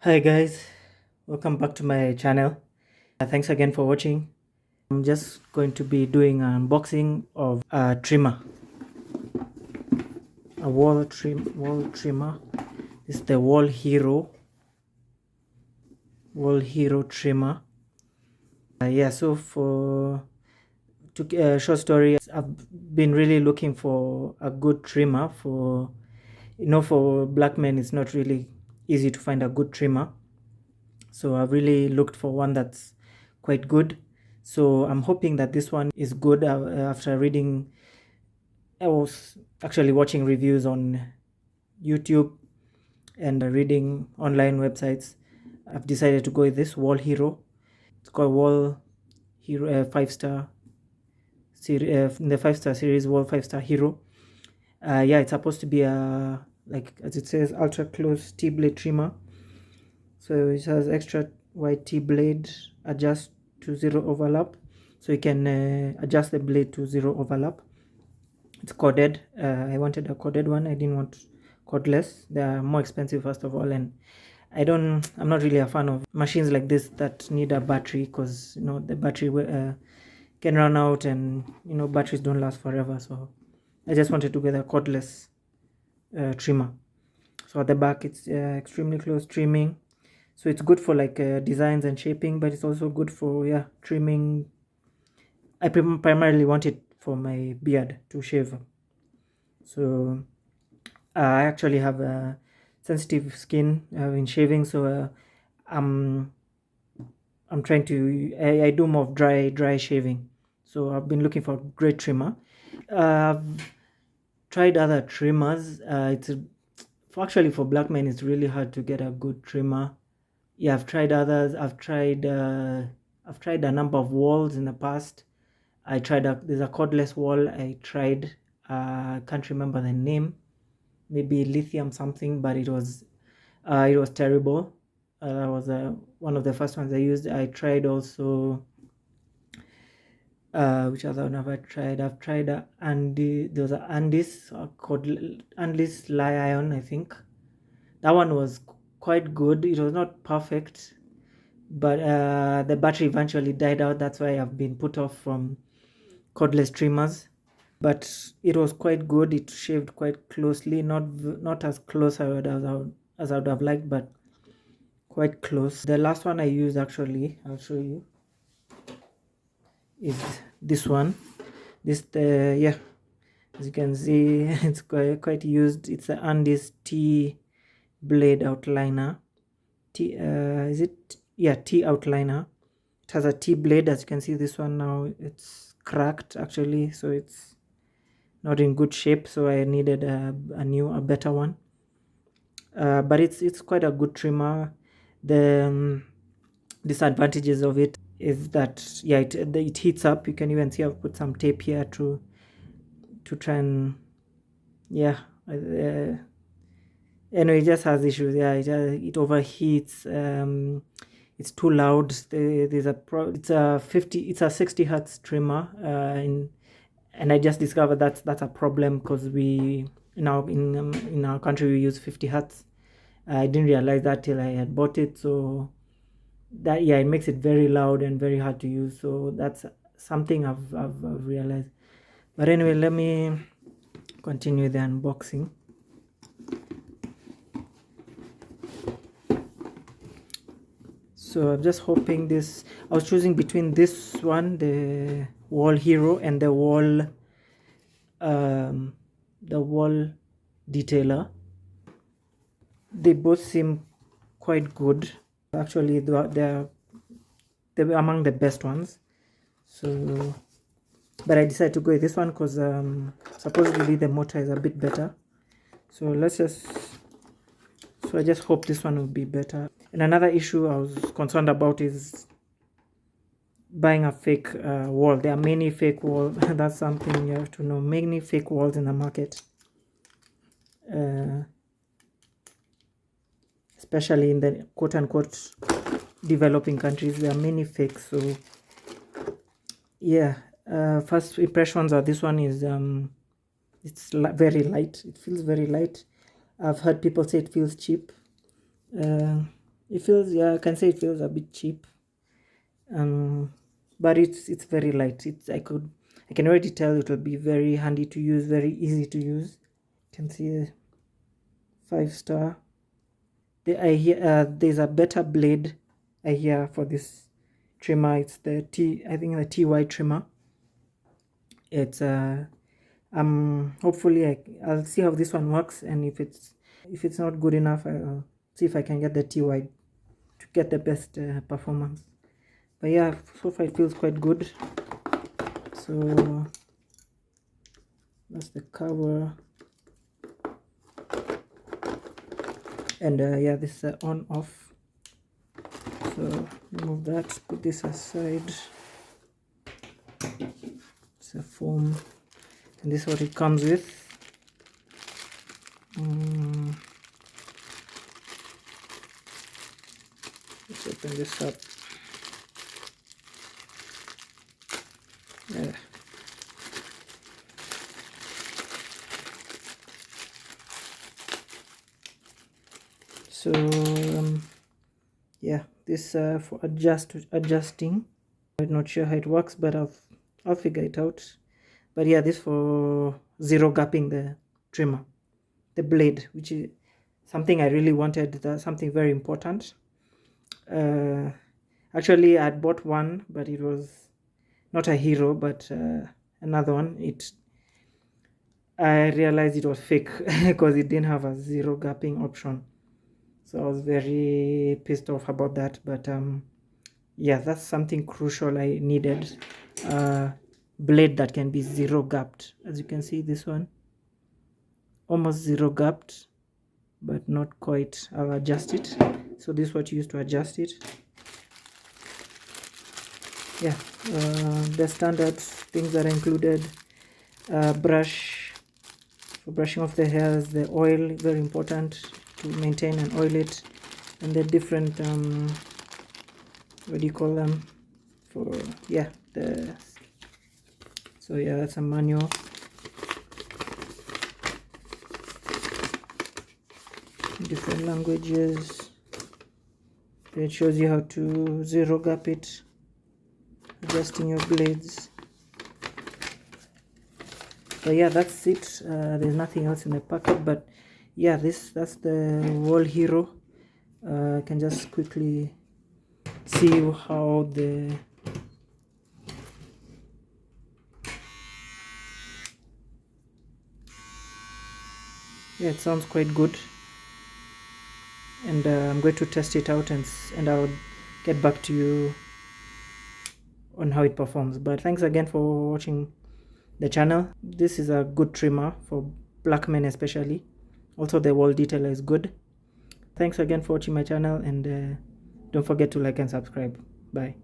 Hi guys, welcome back to my channel. Thanks again for watching. I'm just going to be doing an unboxing of a trimmer, a wall trimmer. This is the Wall Hero trimmer. Yeah, so for short story, I've been really looking for a good trimmer. For black men, it's not really easy to find a good trimmer. So I've really looked for one that's quite good. So I'm hoping that this one is good. After reading, I was actually watching reviews on YouTube and reading online websites. I've decided to go with this Wall Hero. It's called Wall Hero 5 star series. In the 5 star series, Wall 5 star Hero. Yeah, it's supposed to be a, like as it says, ultra close T blade trimmer. So it has extra wide T blade, adjust to zero overlap, so you can adjust the blade to zero overlap. It's corded. I wanted a corded one. I didn't want cordless. They are more expensive, first of all, and I'm not really a fan of machines like this that need a battery, because the battery can run out, and batteries don't last forever. So I just wanted to get a cordless trimmer. So at the back, it's extremely close trimming, so it's good for like designs and shaping, but it's also good for trimming. I primarily want it for my beard to shave. So I actually have a sensitive skin in shaving, so I'm I'm trying to I do more of dry shaving. So I've been looking for a great trimmer. I've tried other trimmers. Actually, for black men, it's really hard to get a good trimmer. Yeah, I've tried others. I've tried a number of walls in the past. There's a cordless wall I tried. I can't remember the name. Maybe lithium something, but it was terrible. That was one of the first ones I used. I tried also. Which other one have I tried? I've tried Andy. There was a Andis called Andis Lion, I think. That one was quite good. It was not perfect, but the battery eventually died out. That's why I've been put off from cordless trimmers. But it was quite good. It shaved quite closely, not as close as I would have liked, but quite close. The last one I used, actually, I'll show you, is this one. Yeah, as you can see, it's quite used. It's the Andis T blade outliner. Is it? Yeah, T outliner. It has a T blade. As you can see, this one now it's cracked actually, so it's not in good shape. So I needed a better one. But it's quite a good trimmer. The disadvantages of it is that it heats up. You can even see I've put some tape here to try and anyway, it just has issues. It overheats. It's too loud. It's a 60 hertz trimmer. And I just discovered that's a problem, because we now in our country we use 50 hertz. I didn't realize that till I had bought it. So it makes it very loud and very hard to use. So that's something I've realized. But anyway, let me continue the unboxing. So I'm just hoping this. I was choosing between this one, the Wall Hero, and the Wall Detailer. They both seem quite good. Actually, they're among the best ones. So, but I decided to go with this one because supposedly the motor is a bit better. So I just hope this one will be better. And another issue I was concerned about is buying a fake wall. There are many fake walls. That's something you have to know. Many fake walls in the market, especially in the quote-unquote developing countries. There are many fakes. So yeah, first impressions of this one is it's very light. It feels very light. I've heard people say it feels cheap. It feels, yeah, I can say it feels a bit cheap. But it's very light. I can already tell it will be very handy to use, very easy to use. You can see a 5-star. There's a better blade I hear for this trimmer. It's I think the TY trimmer. It's hopefully I'll see how this one works, and if it's not good enough, I'll see if I can get the TY to get the best performance. But yeah, so far it feels quite good. So that's the cover, and yeah, this is on off. So remove that, put this aside. It's a foam, and this is what it comes with. Let's open this up. Yeah. So yeah, this for adjusting. I'm not sure how it works, but I'll figure it out. But yeah, this for zero gapping the trimmer, the blade, which is something I really wanted. That's something very important. Actually, I bought one, but it was not a Hero, but another one. I realized it was fake because it didn't have a zero gapping option. So I was very pissed off about that. But yeah, that's something crucial I needed. Blade that can be zero gapped. As you can see, this one almost zero gapped, but not quite. I'll adjust it. So this is what you use to adjust it. Yeah, the standard things that are included: brush for brushing off the hairs, the oil, very important to maintain and oil it, and the different what do you call them, for yeah, so yeah, that's a manual. Different languages. It shows you how to zero gap it, adjusting your blades. But yeah, that's it. There's nothing else in the packet, but yeah, that's the Wahl Hero. I can just quickly see how yeah, it sounds quite good, and I'm going to test it out, and I'll get back to you on how it performs. But thanks again for watching the channel. This is a good trimmer for black men especially. Also, the wall detailer is good. Thanks again for watching my channel, and don't forget to like and subscribe. Bye.